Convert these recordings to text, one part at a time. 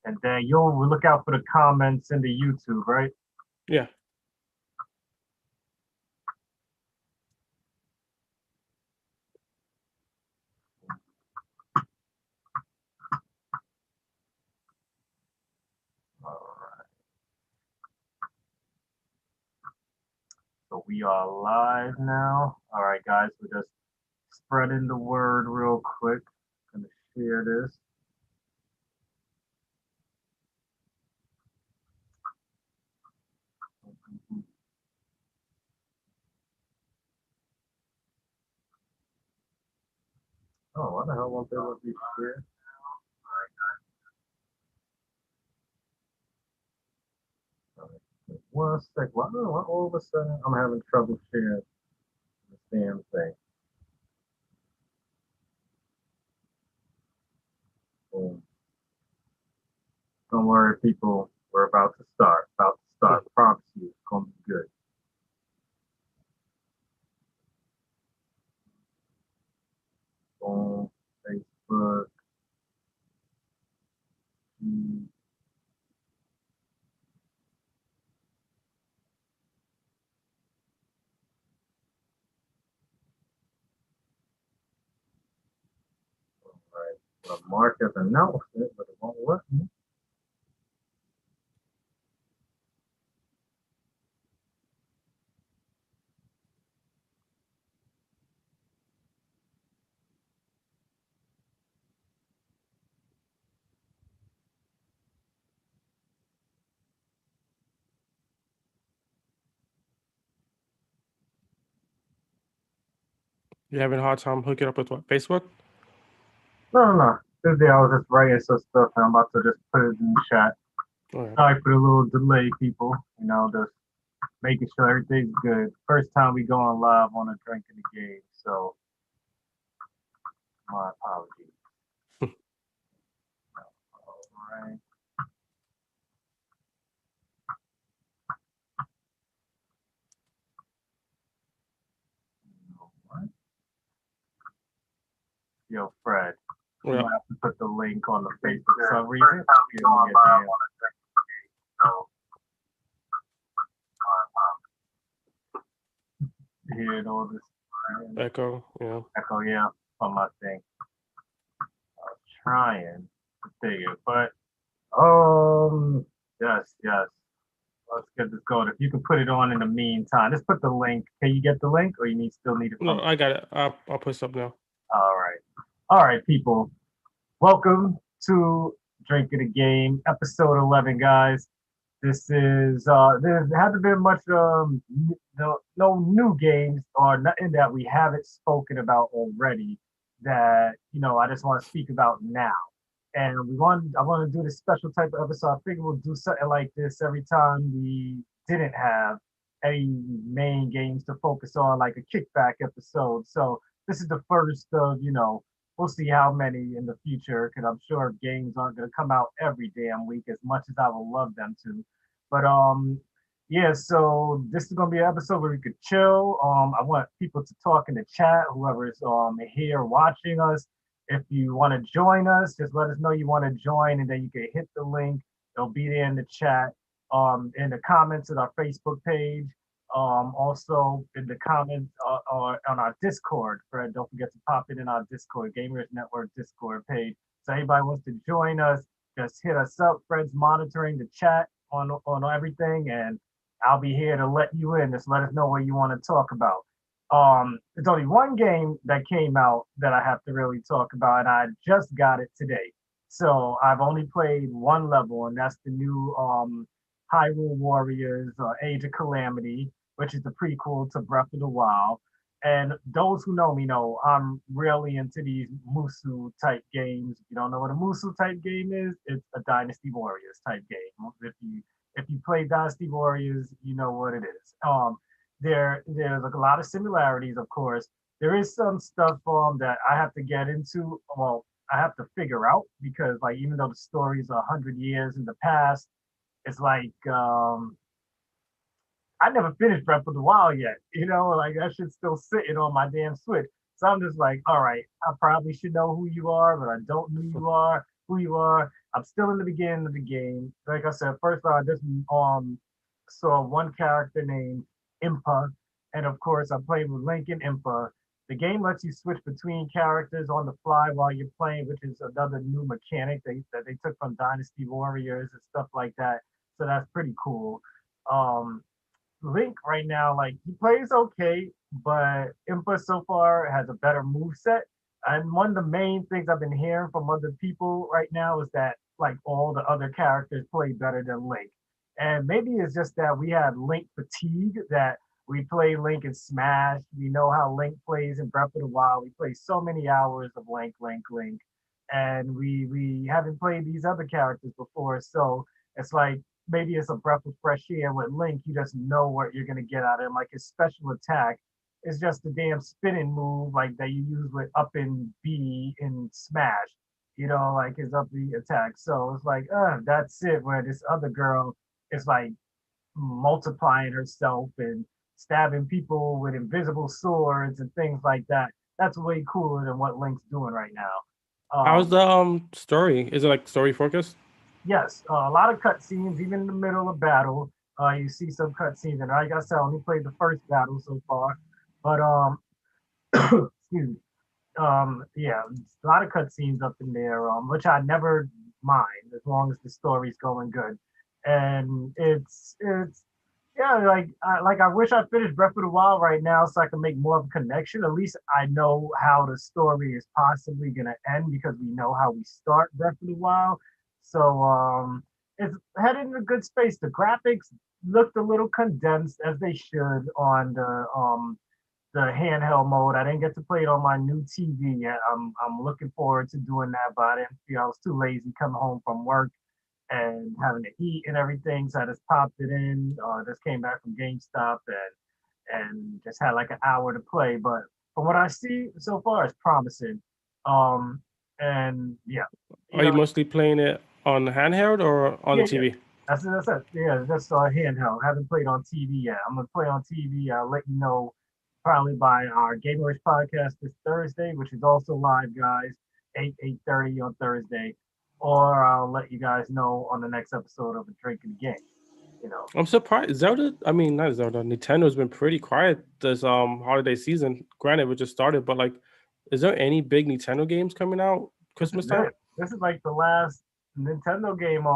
And then you'll look out for the comments in the YouTube, right? Yeah. All right. So we are live now. All right, guys, we're just spreading the word real quick. I'm gonna share this. Oh, why the hell won't they let me share? One sec. Why all of a sudden I'm having trouble sharing this damn thing? Boom. Don't worry, people. We're about to start. About to start. Promise you, it's gonna be good. Boom. Facebook. Mm. All right. Well, Mark has announced it, but it won't let me. You having a hard time hooking up with what? Facebook? No. This day I was just writing some stuff and I'm about to just put it in the chat. Okay. Sorry for the little delay, people. Just making sure everything's good. First time we going live on a drink in the game, so my apologies. All right. What? Yo, Fred. You Yeah. might have to put the link on the Facebook for some reason. Give me a damn. Hearing all this Echo. Yeah. echo, yeah, on my thing. I was trying to figure, but yes. Let's get this going. If you can put it on in the meantime, just put the link. Can you get the link, or you still need it No, from? I got it. I'll put up now. All right, people. Welcome to Drinking the Game, episode 11, guys. This is there hasn't been much no new games or nothing that we haven't spoken about already that I just want to speak about now. And I want to do this special type of episode. I figure we'll do something like this every time we didn't have any main games to focus on, like a kickback episode. So this is the first of, we'll see how many in the future, because I'm sure games aren't going to come out every damn week as much as I would love them to. But yeah, so this is gonna be an episode where we could chill. I want people to talk in the chat, whoever's here watching us. If you want to join us, just let us know you want to join, and then you can hit the link. It'll be there in the chat, in the comments of our Facebook page, also in the comments or on our Discord. Fred, don't forget to pop it in our Discord, Gamers Network Discord page. So anybody wants to join us, just hit us up. Fred's monitoring the chat on everything, and I'll be here to let you in. Just let us know what you want to talk about. There's only one game that came out that I have to really talk about, and I just got it today. So I've only played one level, and that's the new Hyrule Warriors Age of Calamity, which is the prequel to Breath of the Wild. And those who know me know I'm really into these Musu type games. If you don't know what a Musu type game is, it's a Dynasty Warriors type game. If you play Dynasty Warriors, you know what it is. There's like a lot of similarities, of course. There is some stuff that I have to get into. Well, I have to figure out because like even though the story is 100 years in the past, it's like I never finished Breath of the Wild yet. Like that shit's still sitting on my damn Switch. So I'm just like, all right, I probably should know who you are, but I don't know who you are. I'm still in the beginning of the game. Like I said, first I just saw one character named Impa, and of course I played with Link and Impa. The game lets you switch between characters on the fly while you're playing, which is another new mechanic that they took from Dynasty Warriors and stuff like that. So that's pretty cool. Um, Link right now, like he plays okay, but Impa so far has a better move set. And one of the main things I've been hearing from other people right now is that like all the other characters play better than Link. And maybe it's just that we have Link fatigue, that we play Link in Smash. We know how Link plays in Breath of the Wild. We play so many hours of Link. And we haven't played these other characters before. So it's like maybe it's a breath of fresh air. With Link, you just know what you're gonna get out of him. Like his special attack is just a damn spinning move like that you use with up and B in Smash. You know, like his up B attack. So it's like, that's it. Where this other girl is like multiplying herself and stabbing people with invisible swords and things like that. That's way cooler than what Link's doing right now. How's the story? Is it like story focused? Yes, a lot of cutscenes, even in the middle of battle. You see some cutscenes, and like I said, I only played the first battle so far. But excuse me. Yeah, a lot of cutscenes up in there, which I never mind as long as the story's going good. And it's yeah, like I wish I finished Breath of the Wild right now so I can make more of a connection. At least I know how the story is possibly gonna end because we know how we start Breath of the Wild. So it's headed in a good space. The graphics looked a little condensed as they should on the handheld mode. I didn't get to play it on my new TV yet. I'm looking forward to doing that, but I didn't feel I was too lazy coming home from work and having to eat and everything. So I just popped it in. Just came back from GameStop and just had like an hour to play. But from what I see so far, it's promising. And yeah, you Are you know, mostly playing it on handheld or on the yeah, yeah. TV? That's it. Yeah, that's handheld. Haven't played on TV yet. I'm gonna play on TV. I'll let you know probably by our Gamers podcast this Thursday, which is also live, guys, 8:30 on Thursday, or I'll let you guys know on the next episode of a Drinking Game. You know, I'm surprised. Zelda, I mean not Zelda, Nintendo's been pretty quiet this holiday season. Granted, we just started, but like, is there any big Nintendo games coming out this is Christmas time? it. This is like the last Nintendo game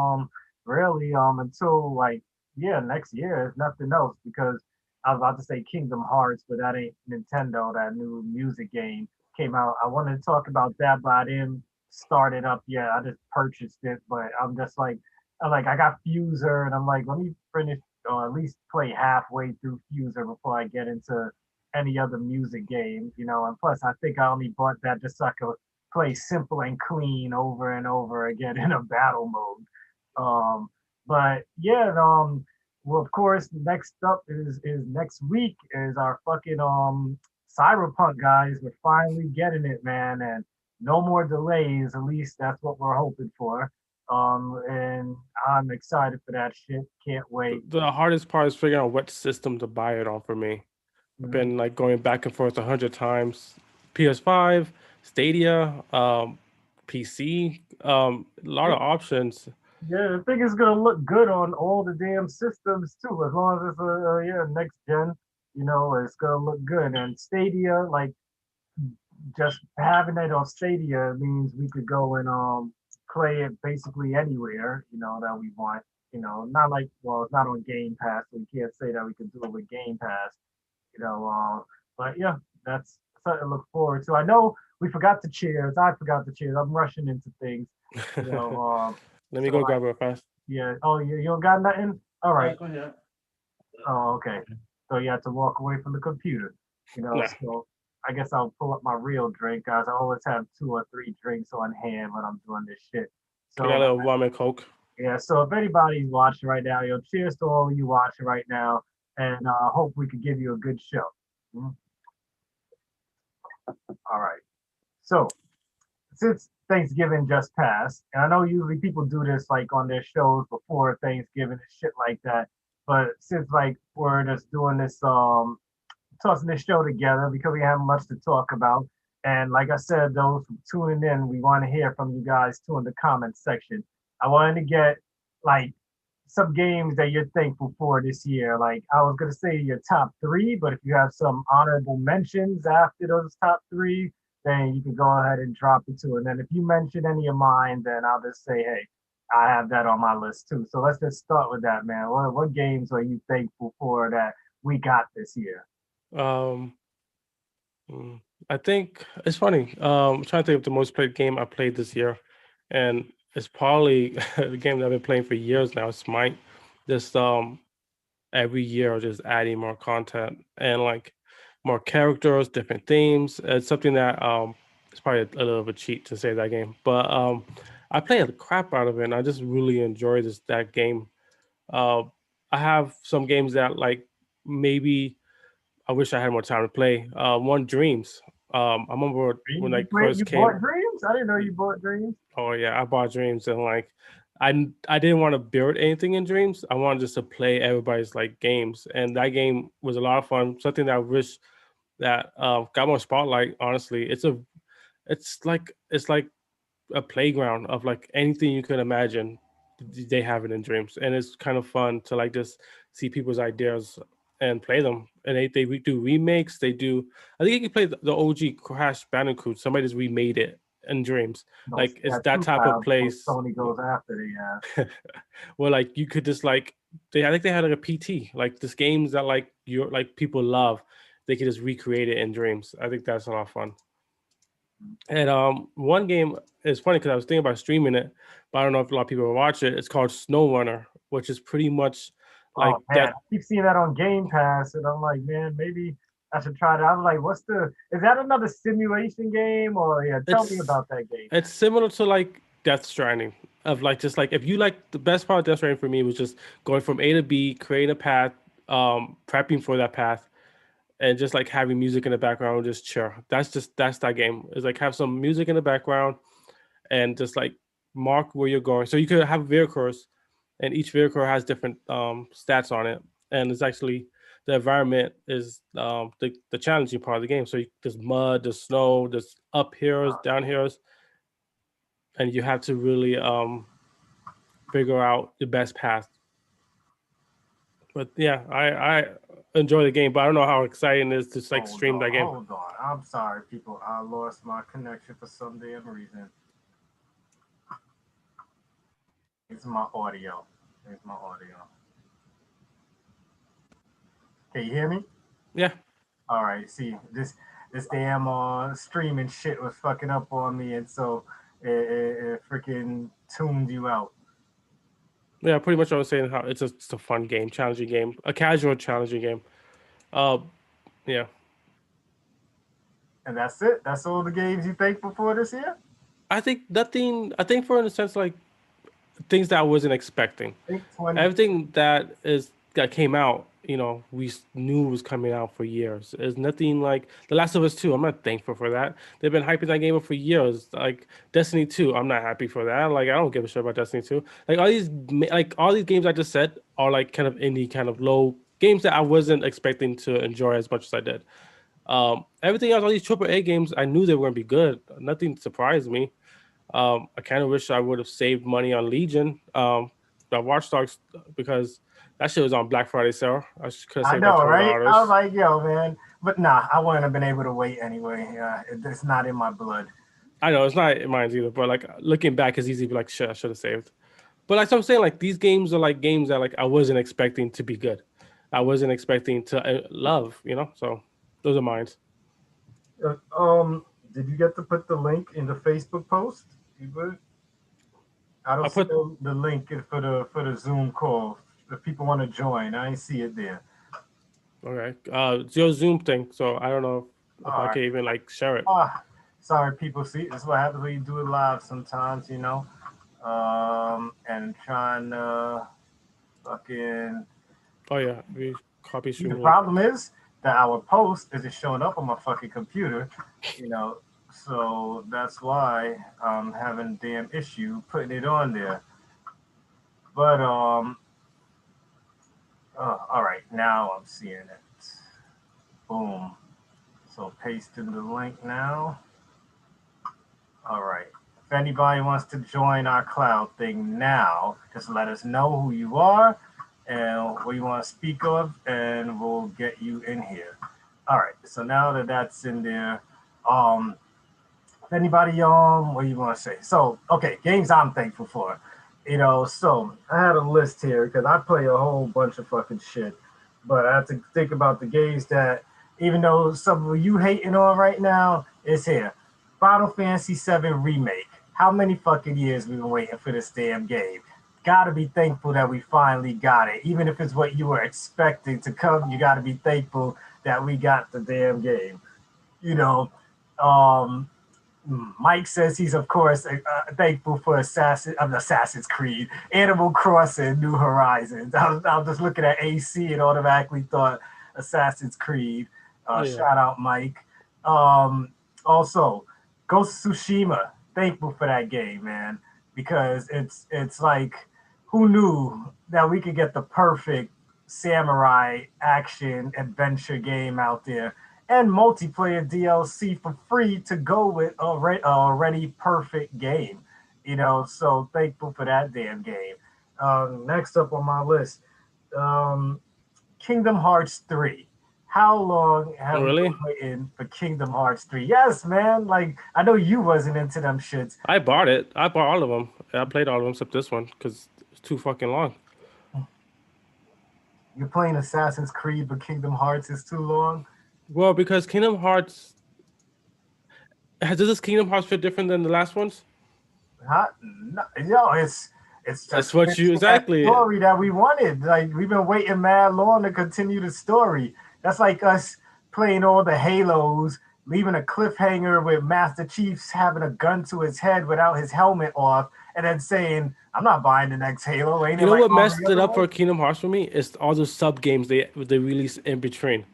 really until like yeah next year. If nothing else because I was about to say Kingdom Hearts, but that ain't Nintendo. That new music game came out. I wanted to talk about that, but I didn't start it up yet. I just purchased it, but I'm just like I got Fuser, and I'm like let me finish or at least play halfway through Fuser before I get into any other music game. You know, and plus I think I only bought that just so I could play simple and clean over and over again in a battle mode. But yeah, well, of course, next up is next week is our fucking Cyberpunk guys. We're finally getting it, man, and no more delays. At least that's what we're hoping for. And I'm excited for that shit. Can't wait. The hardest part is figuring out what system to buy it on for me. I've Mhm. been like going back and forth 100 times. PS5, Stadia, PC, a lot Yeah, of options. yeah, I think it's gonna look good on all the damn systems too, as long as it's a yeah next gen. You know, it's gonna look good. And Stadia, like just having it on Stadia means we could go and play it basically anywhere, you know, that we want. You know, not like well, it's not on Game Pass, so we can't say that we can do it with Game Pass, you know. But yeah, that's something to look forward to. I know we forgot the chairs. I forgot the chairs. I'm rushing into things, you know. Let me So go I grab it fast. yeah. Oh, you don't got nothing? All right. Go ahead. Oh, okay. So you have to walk away from the computer, you know. Nah, So I guess I'll pull up my real drink, guys. I always have 2 or 3 drinks on hand when I'm doing this shit. I got a So little rum and coke. yeah. So if anybody's watching right now, yo, cheers to all of you watching right now, and hope we could give you a good show. Mhm. All right. So since Thanksgiving just passed, and I know usually people do this like on their shows before Thanksgiving and shit like that, but since like we're just doing this tossing this show together because we have much to talk about. And like I said, those tuning in, we want to hear from you guys too in the comments section. I wanted to get like some games that you're thankful for this year. Like I was gonna say your top three, but if you have some honorable mentions after those top three, then you can go ahead and drop it too. And then if you mention any of mine, then I'll just say, hey, I have that on my list too. So let's just start with that, man. What games are you thankful for that we got this year? Um, mm, I think it's funny. I'm trying to think of the most played game I played this year, and it's probably the game that I've been playing for years now. It's Smite. Just every year just adding more content and like more characters, different themes. It's something that it's probably a little bit cheat to say that game, but I play the crap out of it, and I just really enjoy that game. Uh, I have some games that like maybe I wish I had more time to play. One Dreams. I remember when You like played? first You came. bought Dreams? I didn't know you bought Dreams. Oh yeah, I bought Dreams and like I didn't want to build anything in Dreams. I wanted just to play everybody's like games, and that game was a lot of fun. Something that I wish that got more spotlight. Honestly, it's like a playground of like anything you can imagine. They have it in Dreams, and it's kind of fun to like just see people's ideas and play them. And do remakes. They do. I think you can play the OG Crash Bandicoot. Somebody just remade it in Dreams. Don't Like say it's that that too type of loud before place. Sony goes after the ass. Where like you could just like I think they had like a PT, like this games that like you're like people love, they could just recreate it in Dreams. I think that's a lot of fun. And one game is funny because I was thinking about streaming it, but I don't know if a lot of people will watch it. It's called Snow Runner, which is pretty much like Oh man, that. I keep seeing that on Game Pass, and I'm like, man, maybe I should try that. I was like, what's the? Is that another simulation game, or yeah? Tell me It's about that game. it's similar to like Death Stranding, of like just like if you like the best part of Death Stranding for me was just going from A to B, creating a path, prepping for that path, and just like having music in the background, just chill. That's that game. It's like have some music in the background and just like mark where you're going. So you could have vehicles, and each vehicle has different stats on it, and it's actually the environment is the challenging part of the game. So there's mud, there's snow, there's up hills, Oh, down hills, and you have to really figure out the best path. But yeah, I enjoy the game, but I don't know how exciting it is to like stream that game. hold on. I'm sorry, people. I lost my connection for some damn reason. It's my audio. It's my audio. Can you hear me? Yeah, All right. See, this damn streaming shit was fucking up on me, and so it freaking tuned you out. yeah, pretty much what I was saying. How it's a fun game, challenging game, a casual challenging game. Uh, yeah. And that's it. That's all the games you thankful for this year. I think nothing. I think for in a sense like things that I wasn't expecting. I think 20. Everything that came out, knew was coming out for years. There's nothing like The Last of Us 2. I'm not thankful for that. They've been hyping that game up for years. Like Destiny 2, I'm not happy for that. Like I don't give a shit about Destiny 2. Like all these games I just said are like kind of indie, kind of low games that I wasn't expecting to enjoy as much as I did. Everything else, all these triple A games, I knew they were gonna be good. Nothing surprised me. I kind of wish I would have saved money on Legion, the Watch Dogs, because that shit was on Black Friday sale. I could have I saved like know, twenty right? I was dollars. like, yo, man. But nah, I wouldn't have been able to wait anyway. It's not in my blood. I know it's not in mine either, but like looking back, it's easy to be like, shit, I should have saved. But like so I'm saying, like these games are like games that like I wasn't expecting to be good. I wasn't expecting to love. So those are mine. Uh, um, did you get to put the link in the Facebook post? You would. I don't I see put the link for the Zoom call. If people want to join, I ain't see it there. okay. It's your Zoom thing, so I don't know All if I right. can even like share it. Sorry, people. See, this is what happens when you do it live. Sometimes, you know. And trying to fucking. Oh yeah, we copy See, the stream link. problem is that our post isn't showing up on my fucking computer. You know, so that's why I'm having a damn issue putting it on there. But all right, now I'm seeing it. Boom. So pasting the link now. All right. If anybody wants to join our cloud thing now, just let us know who you are and what you want to speak of, and we'll get you in here. All right. So now that that's in there, um, if anybody what do you want to say? So okay, games I'm thankful for. So I had a list here because I play a whole bunch of fucking shit, but I have to think about the games that, even though some of you hating on right now, is here. Final Fantasy VII Remake. How many fucking years we been waiting for this damn game? Gotta be thankful that we finally got it. Even if it's what you were expecting to come, you gotta be thankful that we got the damn game. You know, um, Mike says he's, of course, thankful for Assassin's Creed, Animal Crossing, New Horizons. I was just looking at AC and automatically thought Assassin's Creed. Oh yeah. Shout out, Mike. Um, Also, Ghost of Tsushima. Thankful for that game, man, because it's like, who knew that we could get the perfect samurai action adventure game out there and multiplayer DLC for free to go with already perfect game. So thankful for that damn game. Next up on my list, um, Kingdom Hearts 3. How long Oh, have we been really? waiting for Kingdom Hearts 3? Yes, man. Like, I know you wasn't into them shits. I bought it. I bought all of them. I played all of them except this one because it's too fucking long. You're playing Assassin's Creed, but Kingdom Hearts is too long. Well, because Kingdom Hearts does this Kingdom Hearts feel different than the last ones? Huh? No, yo, it's That's just what you finishing that exactly. story that we wanted. Like, we've been waiting mad long to continue the story. That's like us playing all the Halos, leaving a cliffhanger with Master Chief's having a gun to his head without his helmet off, and then saying, "I'm not buying the next Halo." Ain't You it know like what all the messed it other up for ones? Kingdom Hearts for me? It's all those sub games they release in between.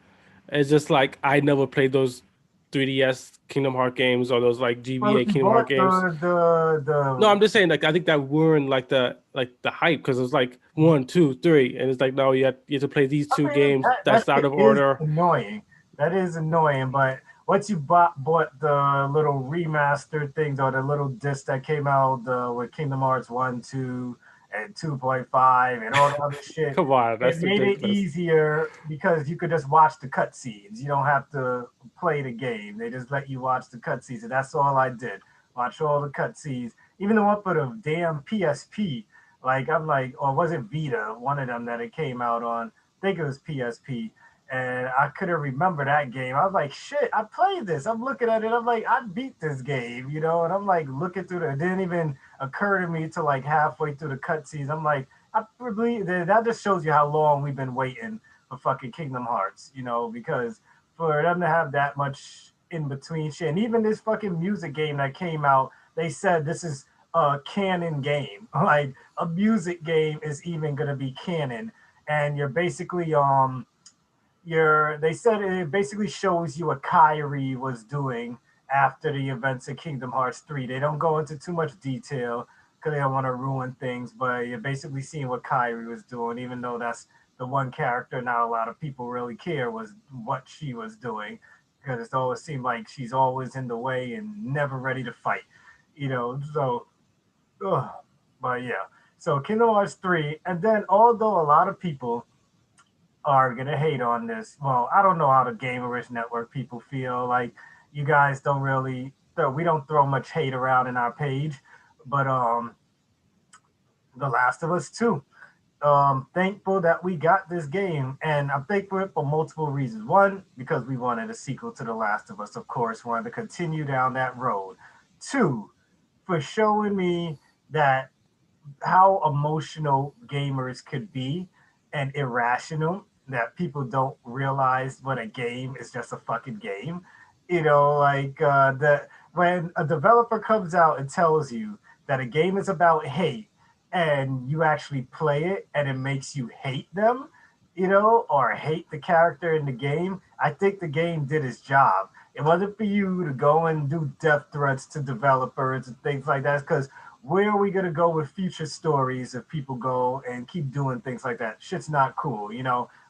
It's just like I never played those 3DS Kingdom Heart games or those like Well, GBA if you Kingdom Heart bought games. No, the I'm just saying like I think that ruined like the hype because it's like one, two, three, and it's like no, you have to play these I two mean, games. that That's out shit of is order. annoying. That is annoying. But once you bought the little remastered things or the little disc that came out with Kingdom Hearts 1, 2, and 2.5 and all the other shit, Come on, it that's made it ridiculous. easier because you could just watch the cutscenes. You don't have to play the game. They just let you watch the cutscenes. And that's all I did. Watch all the cutscenes. Even the one for the damn PSP. Like, I'm like, or was it Vita? One of them that it came out on. I think it was PSP, and I couldn't remember that game. I was like, shit, I played this. I'm looking at it. I'm like, I beat this game, and I'm like looking through it didn't even occur to me to like halfway through the cutscenes. I'm like, I probably that just shows you how long we've been waiting for fucking Kingdom Hearts, because for them to have that much in between shit, and even this fucking music game that came out, they said this is a canon game. Like, a music game is even gonna be canon, and you're basically they said it basically shows you what Kyrie was doing after the events of Kingdom Hearts 3. They don't go into too much detail because they don't want to ruin things, but you're basically seeing what Kyrie was doing, even though that's the one character not a lot of people really care was what she was doing, because it always seemed like she's always in the way and never ready to fight. So, ugh. But yeah, so Kingdom Hearts 3, and then although a lot of people are gonna hate on this, well, I don't know how the Gamerish Network people feel. Like, you guys don't really, we don't throw much hate around in our page, but The Last of Us 2. Thankful that we got this game, and I'm thankful for multiple reasons. One, because we wanted a sequel to The Last of Us, of course, wanted to continue down that road. Two, for showing me that how emotional gamers could be and irrational, that people don't realize what a game is just a fucking game. Like, the when a developer comes out and tells you that a game is about hate and you actually play it and it makes you hate them, or hate the character in the game, I think the game did its job. It wasn't for you to go and do death threats to developers and things like that, because where are we gonna go with future stories if people go and keep doing things like that? Shit's not cool.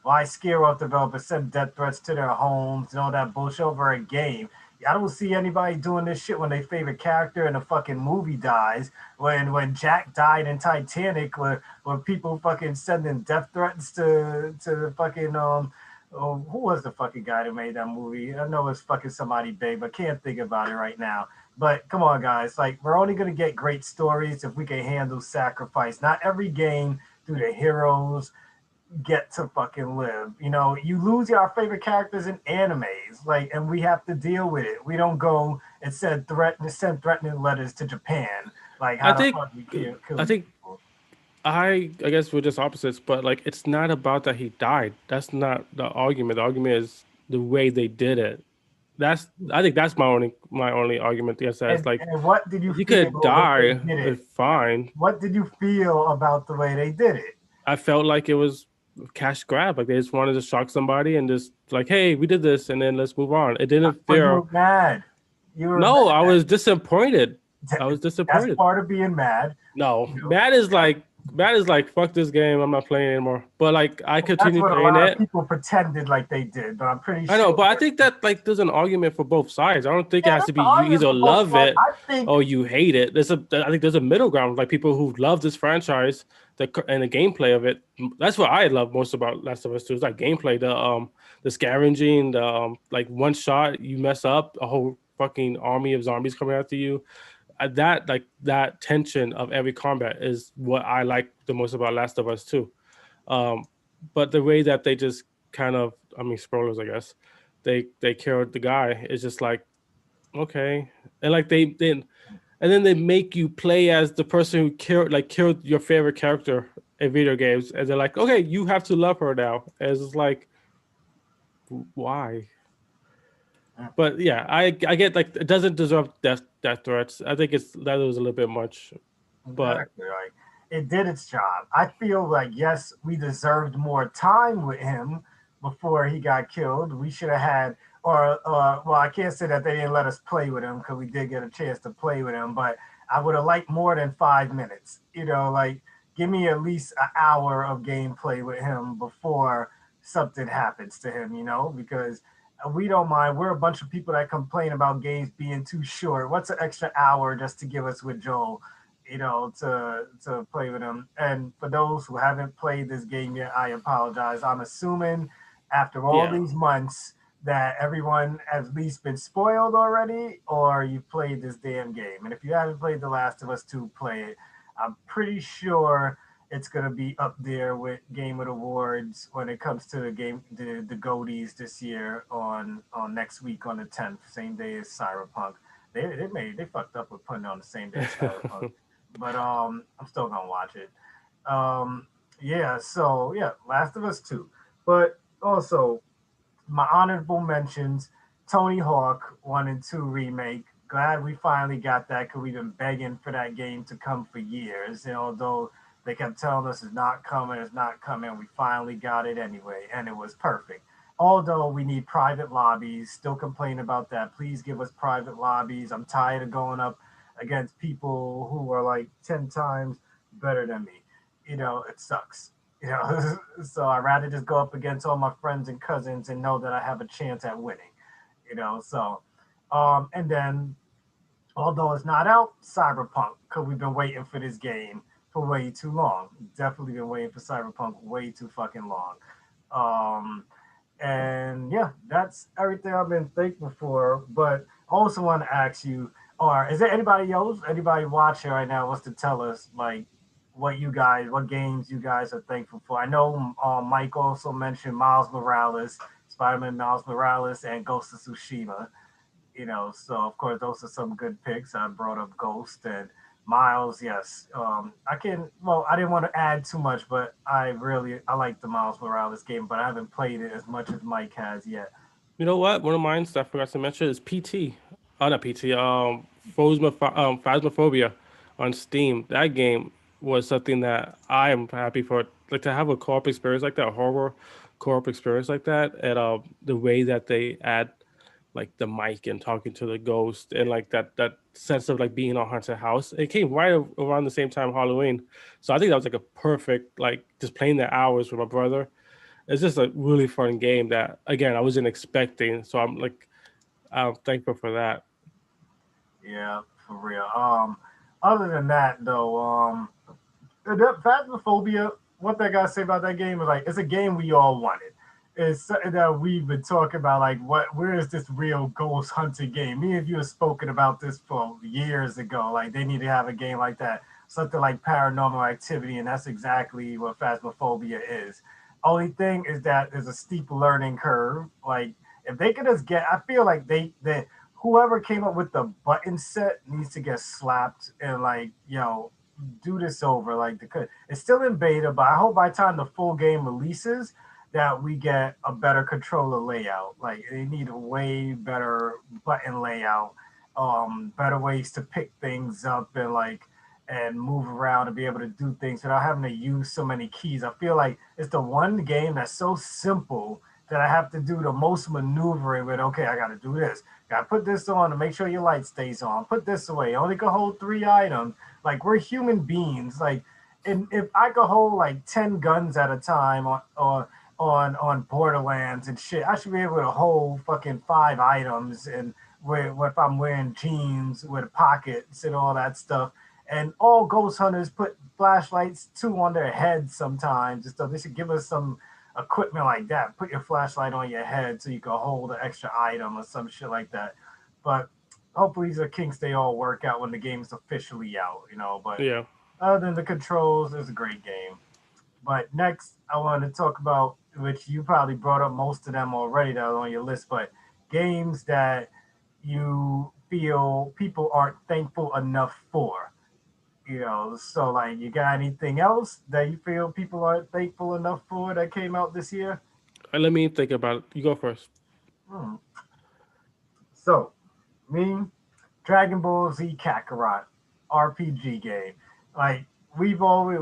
Why scare off developers, send death threats to their homes and all that bullshit over a game? I don't see anybody doing this shit when their favorite character in a fucking movie dies. When Jack died in Titanic, where people fucking sending death threats to the fucking oh, who was the fucking guy that made that movie? I know it's fucking somebody big, but can't think about it right now. But come on, guys, like we're only gonna get great stories if we can handle sacrifice. Not every game do the heroes get to fucking live. You know, you lose our favorite characters in animes, like, and we have to deal with it. We don't go and send threatening letters to Japan, like I how the think fuck we kill I these think people. I guess we're just opposites, but like it's not about that he died. That's not the argument. The argument is the way they did it. That's I think that's my only argument against that. It's like And what did you he feel could when they die, did it? fine. What did you feel about the way they did it? I felt like it was a cash grab. Like they just wanted to shock somebody and just like, hey, we did this, and then let's move on. It didn't But you feel. were mad. You were No, I mad. was disappointed. I was That's disappointed. part of being mad. No, You know, Matt is like fuck this game. I'm not playing anymore. But like I that's continue what a playing lot of it. people pretended like they did, but I'm pretty I know, sure. but I think that like there's an argument for both sides. I don't think it Yeah, has that's to the be you argument either for both love sides. it I think or you hate it. I think there's a middle ground, like people who love this franchise, and the gameplay of it. That's what I love most about Last of Us 2. Is that gameplay, the scavenging, the like one shot you mess up, a whole fucking army of zombies coming after you. That like that tension of every combat is what I like the most about Last of Us 2. Um, but the way that they just kind of, I mean, spoilers, I guess, they killed the guy. It's just like okay, and like they then and then they make you play as the person who killed your favorite character in video games, and they're like, okay, you have to love her now. And it's just like why? But yeah, I get like it doesn't deserve death threats. I think that was a little bit much, but exactly like it did its job. I feel like yes, we deserved more time with him before he got killed. We should have had, or well, I can't say that they didn't let us play with him because we did get a chance to play with him, but I would have liked more than 5 minutes. You know, like give me at least an hour of gameplay with him before something happens to him. You know, because we don't mind. We're a bunch of people that complain about games being too short. What's an extra hour just to give us with Joel? You know, to play with him. And for those who haven't played this game yet, I apologize. I'm assuming after all yeah. these months that everyone has at least been spoiled already, or you've played this damn game. And if you haven't played The Last of Us 2, play it. I'm pretty sure it's gonna be up there with Game of the Awards when it comes to the Goldies this year on next week on the 10th, same day as Cyberpunk. They fucked up with putting it on the same day as Cyberpunk, but I'm still gonna watch it. Um, yeah, so yeah, Last of Us 2, but also my honorable mentions: Tony Hawk 1 and 2 remake. Glad we finally got that because we've been begging for that game to come for years. And although they kept telling us it's not coming, we finally got it anyway, and it was perfect. Although we need private lobbies, still complain about that. Please give us private lobbies. I'm tired of going up against people who are like 10 times better than me. You know, it sucks. You know, so I'd rather just go up against all my friends and cousins and know that I have a chance at winning. You know, so and then although it's not out, Cyberpunk, because we've been waiting for this game for way too long. Definitely been waiting for Cyberpunk way too fucking long. Um, and yeah, that's everything I've been thankful for. But I also want to ask you, or is there anybody else, anybody watching right now wants to tell us like what games you guys are thankful for? I know Mike also mentioned Miles Morales, Spider-Man Miles Morales, and Ghost of Tsushima. You know, so of course those are some good picks. I brought up Ghost and Miles. Yes, I can. Well, I didn't want to add too much, but I like the Miles Morales game, but I haven't played it as much as Mike has yet. You know what? One of mine that I forgot to mention is PT. Oh, not PT. Phasmophobia on Steam. That game was something that I am happy for. Like to have a co-op experience like that, a horror co-op experience like that, and the way that they add like the mic and talking to the ghost and like that sense of like being in a haunted house. It came right around the same time Halloween, so I think that was like a perfect like just playing the hours with my brother. It's just a really fun game that again I wasn't expecting. So I'm like I'm thankful for that. Yeah, for real. Other than that though, that Phasmophobia, what that guy say about that game is like it's a game we all wanted. It's something that we've been talking about, like where is this real ghost hunting game? Me and you have spoken about this for years ago. Like they need to have a game like that, something like Paranormal Activity, and that's exactly what Phasmophobia is. Only thing is that there's a steep learning curve. Like if they could just get, I feel like they whoever came up with the button set needs to get slapped and like do this over. Like it's still in beta, but I hope by the time the full game releases that we get a better controller layout. Like they need a way better button layout, better ways to pick things up and like and move around and be able to do things without having to use so many keys. I feel like it's the one game that's so simple that I have to do the most maneuvering with. Okay, I got to do this. Got to put this on to make sure your light stays on. Put this away. You only can hold 3 items. Like we're human beings. Like, and if I could hold like 10 guns at a time on Borderlands and shit, I should be able to hold fucking 5 items and if I'm wearing jeans with pockets and all that stuff. And all ghost hunters put flashlights too on their heads sometimes and stuff. They should give us some equipment like that. Put your flashlight on your head so you can hold an extra item or some shit like that. But hopefully these are kinks they all work out when the game's officially out. But Yeah. other than the controls, it's a great game. But next, I wanted to talk about, which you probably brought up most of them already that are on your list, but games that you feel people aren't thankful enough for. So like, you got anything else that you feel people aren't thankful enough for that came out this year? Let me think about it. You go first. Hmm. So, me, Dragon Ball Z Kakarot RPG game. Like we've always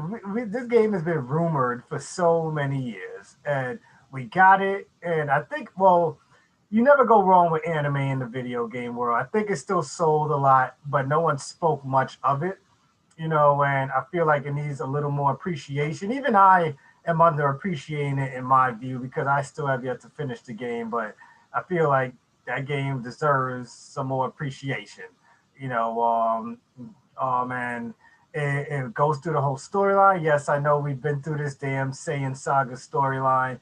this game has been rumored for so many years, and we got it. And I think, well, you never go wrong with anime in the video game world. I think it still sold a lot, but no one spoke much of it. And I feel like it needs a little more appreciation. Even I am underappreciating it in my view because I still have yet to finish the game, but I feel like that game deserves some more appreciation. You know, and it goes through the whole storyline. Yes, I know we've been through this damn Saiyan Saga storyline.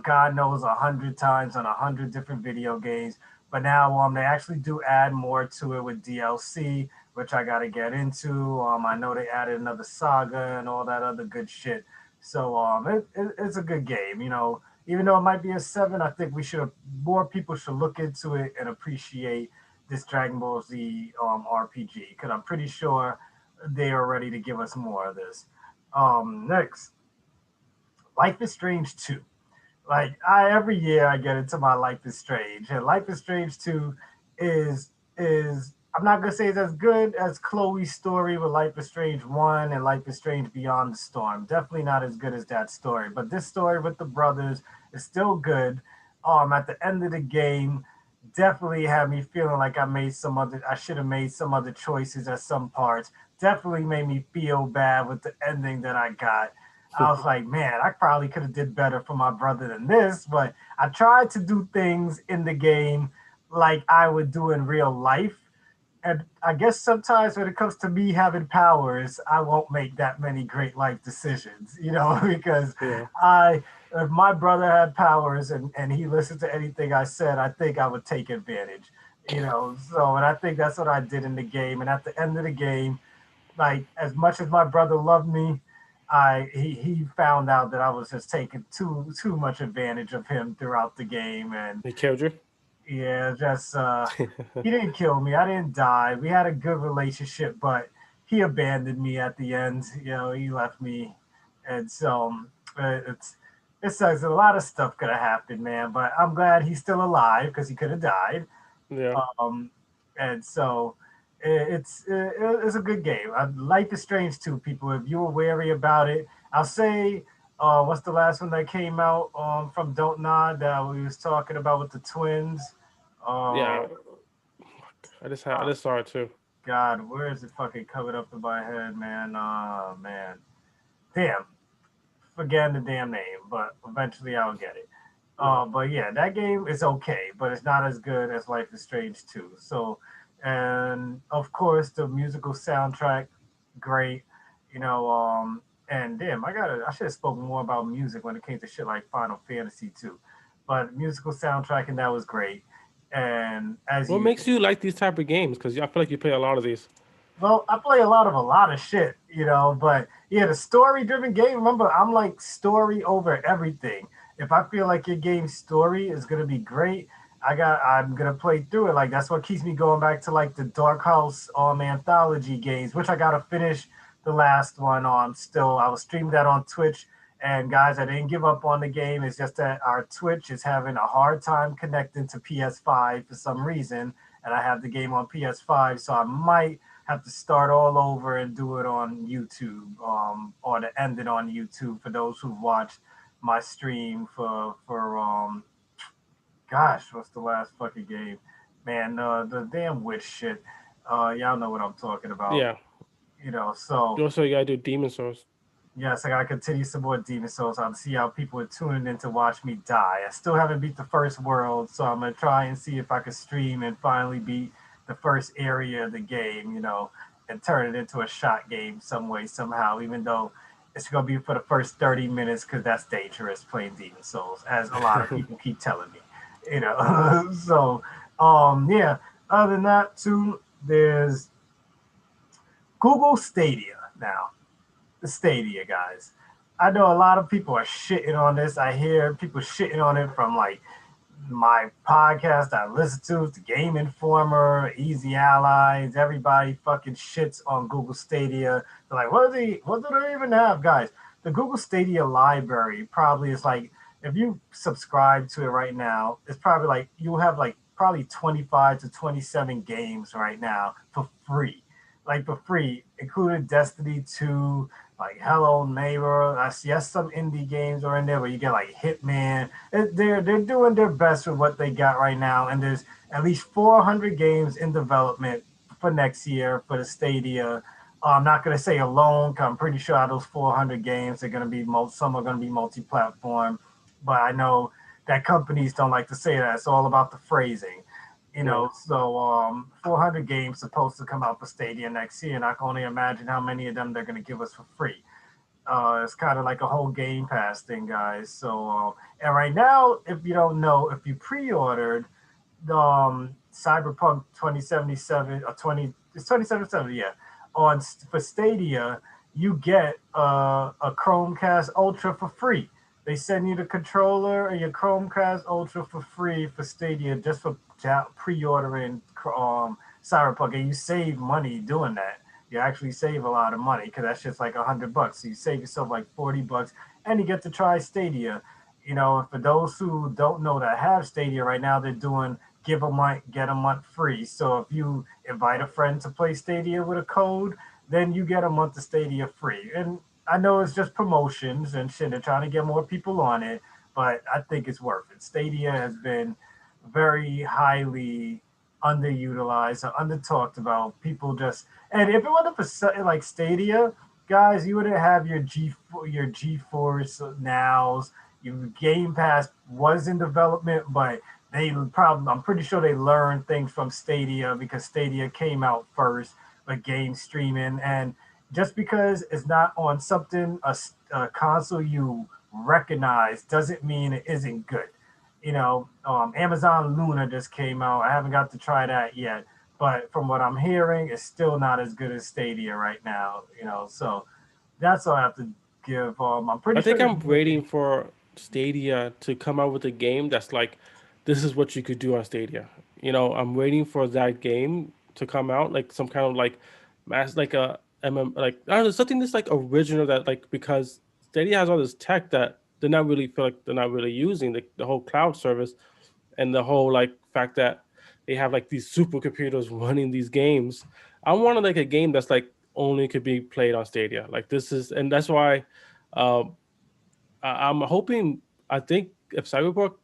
God knows 100 times on 100 different video games, but now they actually do add more to it with DLC, which I got to get into. I know they added another saga and all that other good shit. So it's a good game. Even though it might be a 7, I think we should more people should look into it and appreciate this Dragon Ball Z RPG because I'm pretty sure they are ready to give us more of this. Next, Life is Strange 2. Like I every year I get into my Life is Strange, and Life is Strange 2 is I'm not gonna say it's as good as Chloe's story with Life is Strange 1 and Life is Strange Beyond the Storm. Definitely not as good as that story, but this story with the brothers is still good. At the end of the game, definitely had me feeling like I should have made some other choices at some parts. Definitely made me feel bad with the ending that I got. I was like, man, I probably could have did better for my brother than this, but I tried to do things in the game like I would do in real life. And I guess sometimes when it comes to me having powers, I won't make that many great life decisions, because Yeah. if my brother had powers and he listened to anything I said, I think I would take advantage. So, and I think that's what I did in the game. And at the end of the game, like as much as my brother loved me, he found out that I was just taking too much advantage of him throughout the game, and He killed you. yeah, just he didn't kill me. I didn't die. We had a good relationship, but he abandoned me at the end. He left me, and so it sucks. A lot of stuff could have happened, man. But I'm glad he's still alive because he could have died. Yeah. Um, and so it's a good game. Life is Strange too, people. If you were wary about it, I'll say, what's the last one that came out from Don't Nod that we was talking about with the twins? Uh, Yeah. I just saw it too. God, where is it fucking coming up in my head, man? Man, damn, forgetting the damn name, but eventually I'll get it. But yeah, that game is okay, but it's not as good as Life is Strange 2. So, and of course, the musical soundtrack, great. You know, and damn, I should have spoken more about music when it came to shit like Final Fantasy 2. But musical soundtrack and that was great. And as What you makes you like these type of games? Because I feel like you play a lot of these. Well, I play a lot of shit, but yeah, the story driven game, remember, I'm like story over everything. If I feel like your game's story is gonna be great, I'm gonna play through it. Like that's what keeps me going back to like the Dark House anthology games, which I gotta finish the last one on still. I was streaming that on Twitch. And guys, I didn't give up on the game. It's just that our Twitch is having a hard time connecting to PS5 for some reason. And I have the game on PS5, so I might have to start all over and do it on YouTube, or to end it on YouTube for those who've watched my stream for gosh, what's the last fucking game? Man, the damn witch shit. Y'all know what I'm talking about. Yeah. So You also gotta do Demon Souls. yes, I gotta continue some more Demon Souls. I'm see how people are tuning in to watch me die. I still haven't beat the first world, so I'm gonna try and see if I can stream and finally beat the first area of the game, and turn it into a shot game some way, somehow, even though it's gonna be for the first 30 minutes because that's dangerous playing Demon Souls, as a lot of people keep telling me. So yeah, other than that too, there's Google Stadia now. The Stadia, guys. I know a lot of people are shitting on this. I hear people shitting on it from like my podcast I listen to, the Game Informer, Easy Allies, everybody fucking shits on Google Stadia. They're like, what do they even have, guys? The Google Stadia library probably is like, if you subscribe to it right now, it's probably like you'll have like probably 25 to 27 games right now for free. Like for free, including Destiny 2, like Hello Neighbor. I see yes, some indie games are in there, but you get like Hitman. They're doing their best with what they got right now, and there's at least 400 games in development for next year for the Stadia. I'm not gonna say alone, 'cause I'm pretty sure out of those 400 games, they're gonna be some are gonna be multi-platform, but I know that companies don't like to say that. It's all about the phrasing. Yeah. So 400 games supposed to come out for Stadia next year, and I can only imagine how many of them they're going to give us for free. It's kind of like a whole Game Pass thing, guys. So, and right now, if you don't know, if you pre-ordered the Cyberpunk 2077 or 2077, yeah, for Stadia, you get a Chromecast Ultra for free. They send you the controller and your Chromecast Ultra for free for Stadia just for pre-ordering Cyberpunk, and you save money doing that. You actually save a lot of money because that's just like $100. So you save yourself like $40, and you get to try Stadia. For those who don't know that have Stadia right now, they're doing give a month, get a month free. So if you invite a friend to play Stadia with a code, then you get a month of Stadia free. And I know it's just promotions and shit. They're trying to get more people on it, but I think it's worth it. Stadia has been very highly underutilized or under talked about. People just and if it wasn't for like Stadia, guys, you wouldn't have your GeForce Nows. Your Game Pass was in development, but I'm pretty sure they learned things from Stadia because Stadia came out first with game streaming, and just because it's not on something a console you recognize doesn't mean it isn't good. Amazon Luna just came out. I haven't got to try that yet, but from what I'm hearing, it's still not as good as Stadia right now. So that's all I have to give. I'm pretty I sure. think I'm waiting for Stadia to come out with a game that's like, this is what you could do on Stadia. I'm waiting for that game to come out, like some kind of like mass, like a like I don't know, something that's like original that like because Stadia has all this tech that they're not really feel like they're not really using the whole cloud service and the whole like fact that they have like these supercomputers running these games. I wanted like a game that's like only could be played on Stadia. Like this is, and that's why um, I'm hoping. I think if Cyberpunk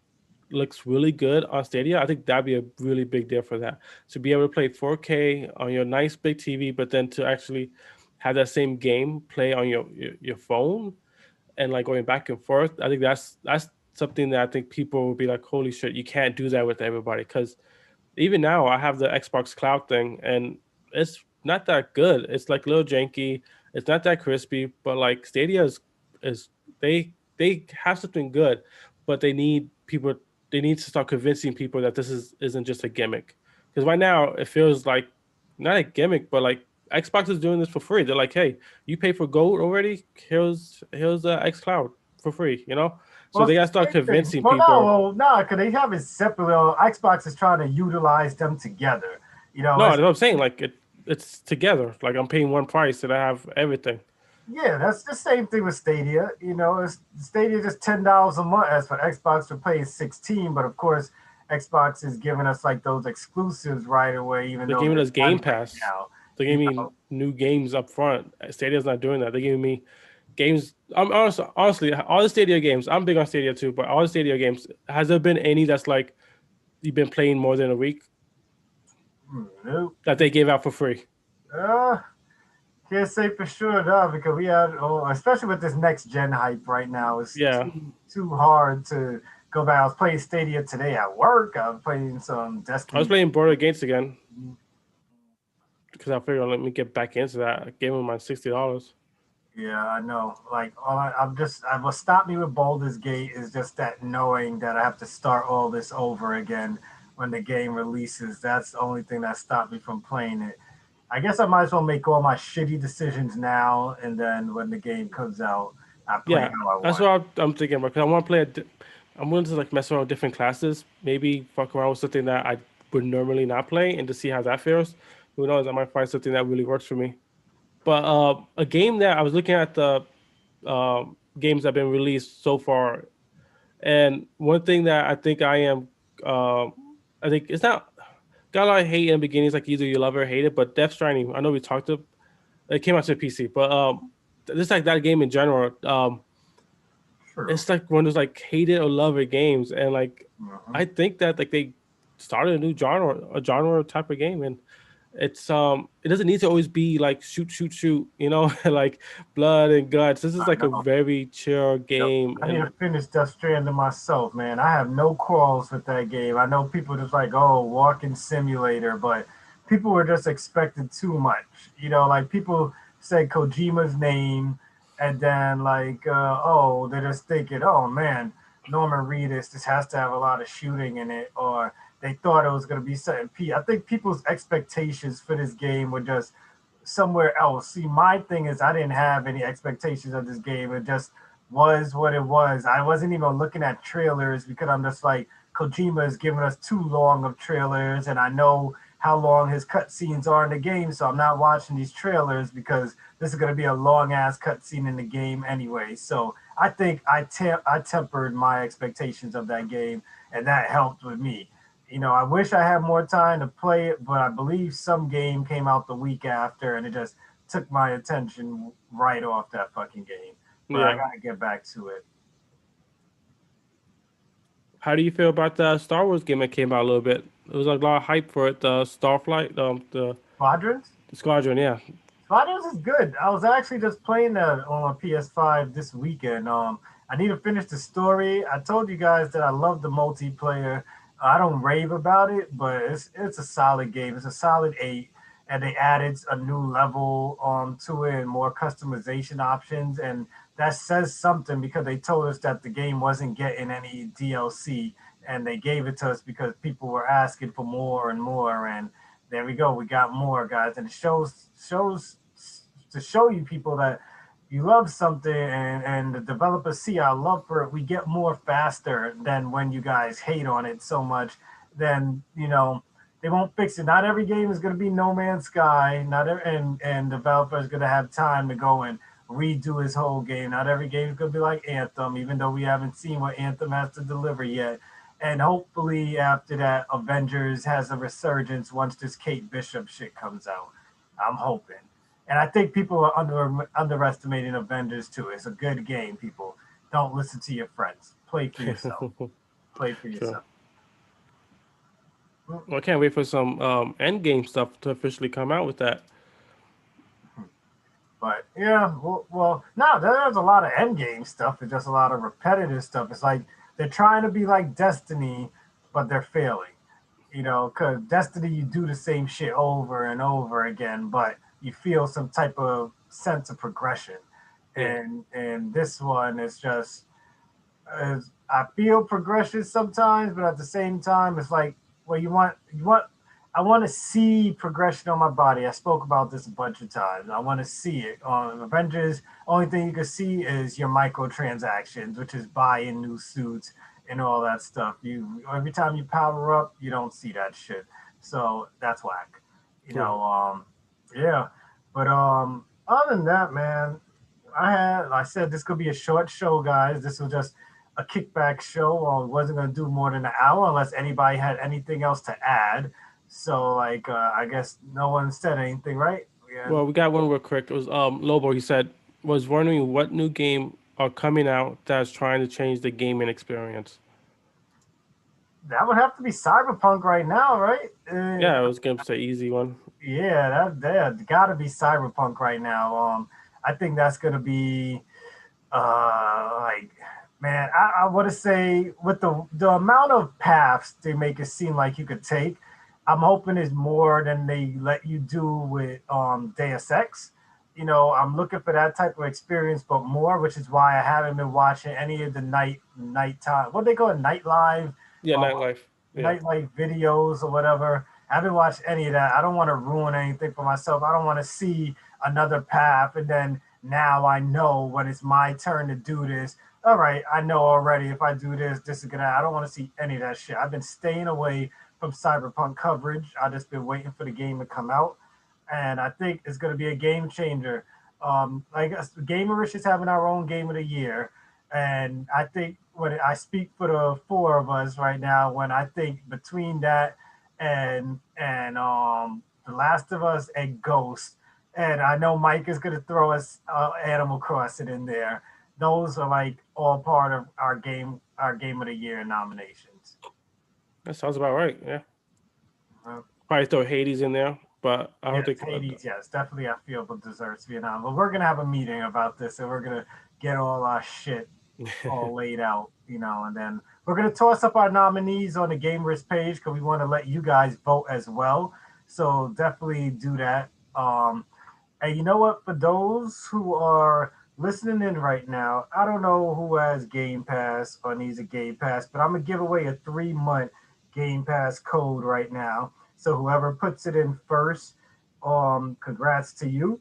looks really good on Stadia, I think that'd be a really big deal for that. To be able to play 4K on your nice big TV, but then to actually have that same game play on your phone and like going back and forth. I think that's something that I think people will be like, holy shit, you can't do that with everybody. Because even now, I have the Xbox Cloud thing, and it's not that good. It's like a little janky. It's not that crispy, but like Stadia is they have something good, but they need people. They need to start convincing people that this isn't just a gimmick. Because right now it feels like not a gimmick, but like Xbox is doing this for free. They're like, hey, you pay for gold already. Here's the X Cloud for free. So Well, they it's gotta the start same thing. convincing people. No, because they have it separately. Xbox is trying to utilize them together. No, It's that's what I'm saying. Like it's together. Like I'm paying one price and I have everything. yeah, that's the same thing with Stadia. It's Stadia just $10 a month. As for Xbox, we're paying 16, but of course, Xbox is giving us like those exclusives right away, even They're though giving they're us Game done right Pass. now. They're You giving me know, new games up front. Stadia's not doing that. They're giving me games. I'm honestly, all the Stadia games. I'm big on Stadia too, but all the Stadia games. Has there been any that's like you've been playing more than a week nope. that they gave out for free? Uh, can't say for sure though, because we had, especially with this next gen hype right now, it's Yeah, too hard to go back. I was playing Stadia today at work. I was playing some I was Destiny. playing Border Gates again because I figured let me get back into that. I gave him my $60. Yeah, I know. Like, what stopped me with Baldur's Gate is just that knowing that I have to start all this over again when the game releases. That's the only thing that stopped me from playing it. I guess I might as well make all my shitty decisions now, and then when the game comes out, I play Yeah, how I that's want. what I'm thinking about. Because I want to play. I'm willing to like mess around with different classes. Maybe fuck around with something that I would normally not play, and to see how that fares. Who knows? I might find something that really works for me. But a game that I was looking at the games that have been released so far, and one thing that I think um, I think it's not got a lot of hate in the beginning. It's like either you love it or hate it. But Death Stranding, I know we talked to it came out to PC, but this like that game in general. True. It's like one of those like hate it or love it games, and like Hmm. I think that like they started a new genre type of game, and it doesn't need to always be like shoot shoot shoot, like blood and guts. This is I like a know. very chill Yep. game, I need to and finish Death Stranding myself, man. I have no quarrels with that game. I know people just like, oh, walking simulator, but people were just expecting too much. Like people say Kojima's name, and then like, they're just thinking, oh man, Norman Reedus, this has to have a lot of shooting in it, or they thought it was going to be something. I think people's expectations for this game were just somewhere else. See, my thing is I didn't have any expectations of this game. It just was what it was. I wasn't even looking at trailers because I'm just like Kojima is giving us too long of trailers, and I know how long his cutscenes are in the game, so I'm not watching these trailers because this is going to be a long ass cutscene in the game anyway. So I think I tempered my expectations of that game, and that helped with me. I wish I had more time to play it, but I believe some game came out the week after, and it just took my attention right off that fucking game. But I yeah. gotta get back to it. How do you feel about the Star Wars game that came out a little bit? There was a lot of hype for it. The Starflight, Squadrons? the Squadron, yeah. Squadrons is good. I was actually just playing that on my PS5 this weekend. I need to finish the story. I told you guys that I love the multiplayer. I don't rave about it, but it's a solid game. It's a solid 8, and they added a new level to it and more customization options, and that says something because they told us that the game wasn't getting any DLC, and they gave it to us because people were asking for more and more, and there we go. We got more guys, and it shows to show you people that you love something, and the developers see our love for it. We get more faster than when you guys hate on it so much. Then they won't fix it. Not every game is going to be No Man's Sky. Not every, and developer is going to have time to go and redo his whole game. Not every game is going to be like Anthem, even though we haven't seen what Anthem has to deliver yet. And hopefully after that, Avengers has a resurgence once this Kate Bishop shit comes out. I'm hoping. And I think people are underestimating Avengers too. It's a good game, people. Don't listen to your friends. Play for yourself. Play for Sure. yourself. Well, I can't wait for some end game stuff to officially come out with that. But yeah, no, there's a lot of end game stuff. It's just a lot of repetitive stuff. It's like they're trying to be like Destiny, but they're failing. Because Destiny, you do the same shit over and over again, but you feel some type of sense of progression. Yeah. And this one is just, I feel progression sometimes, but at the same time, it's like, well, I want to see progression on my body. I spoke about this a bunch of times. I want to see it on Avengers. Only thing you can see is your microtransactions, which is buying new suits and all that stuff. You every time you power up, you don't see that shit. So that's whack. You Yeah. know, yeah. But other than that, man, I said this could be a short show, guys. This was just a kickback show. Wasn't gonna do more than an hour unless anybody had anything else to add. So like I guess no one said anything, right? Yeah, Well, we got one real quick. It was Lobo. He said was wondering what new game are coming out that's trying to change the gaming experience. that would have to be Cyberpunk right now, right? Yeah, I was gonna say easy one. Yeah, that got to be Cyberpunk right now. I think that's gonna be like, man, I want to say with the amount of paths they make it seem like you could take, I'm hoping is more than they let you do with Deus Ex. I'm looking for that type of experience, but more, which is why I haven't been watching any of the nighttime, what they call it, night live, Yeah, uh, nightlife. Yeah. nightlife videos or whatever. I haven't watched any of that. I don't want to ruin anything for myself. I don't want to see another path and then now I know when it's my turn to do this. All right, I know already if I do this, this is gonna. I don't want to see any of that shit. I've been staying away from Cyberpunk coverage. I just been waiting for the game to come out, and I think it's gonna be a game changer. Like us, Gamerish is having our own game of the year, and I think when I speak for the four of us right now, when I think between that and The Last of Us and Ghost, and I know Mike is gonna throw us Animal Crossing in there. Those are like all part of our game of the year nominations. That sounds about right. Yeah. Uh, Probably throw Hades in there, but I don't yes, think. Hades, yes, definitely I feel the deserves Vietnam. But we're gonna have a meeting about this, and we're gonna get all our shit all laid out, and then we're gonna toss up our nominees on the Gamers page because we want to let you guys vote as well. So definitely do that. And you know what? For those who are listening in right now, I don't know who has Game Pass or needs a Game Pass, but I'm gonna give away a 3 month Game Pass code right now. So whoever puts it in first, congrats to you.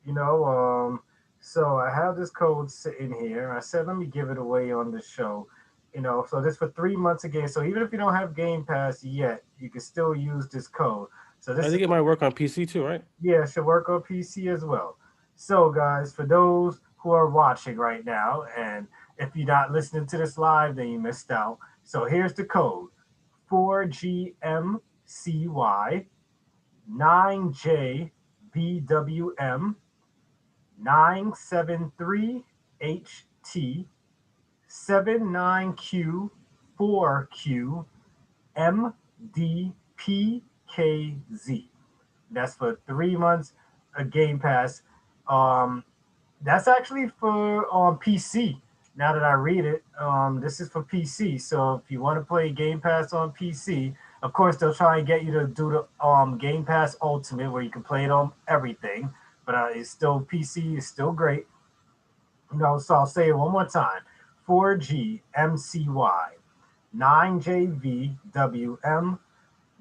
You know, so I have this code sitting here. I said let me give it away on the show. So this for 3 months again. So even if you don't have Game Pass yet, you can still use this code. So I this is think it might work on PC too, right? yeah, it should work on PC as well. So, guys, for those who are watching right now, and if you're not listening to this live, then you missed out. So, here's the code 4GMCY 9JBWM 973HT 79Q4Q MDPKZ. That's for 3 months a Game Pass. Um, that's actually for PC. Now that I read it, this is for PC. So if you want to play Game Pass on PC, of course they'll try and get you to do the Game Pass Ultimate where you can play it on everything. But it's still PC. It's still great. So I'll say it one more time: 4GMCY 9JVWM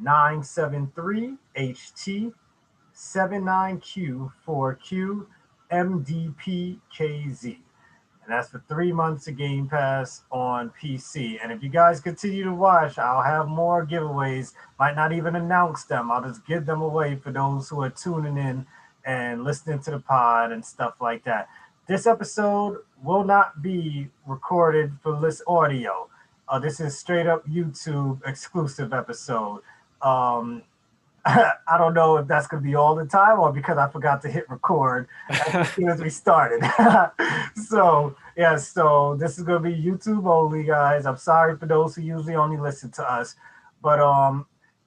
973HT 79Q4Q MDPKZ. And that's for 3 months of Game Pass on PC. And if you guys continue to watch, I'll have more giveaways. Might not even announce them. I'll just give them away for those who are tuning in and listening to the pod and stuff like that. This episode will not be recorded for this audio. This is straight up YouTube exclusive episode. Um, I don't know if that's going to be all the time or because I forgot to hit record as soon as we started. So this is going to be YouTube only, guys. I'm sorry for those who usually only listen to us. But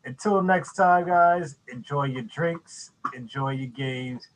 until next time, guys, enjoy your drinks, enjoy your games,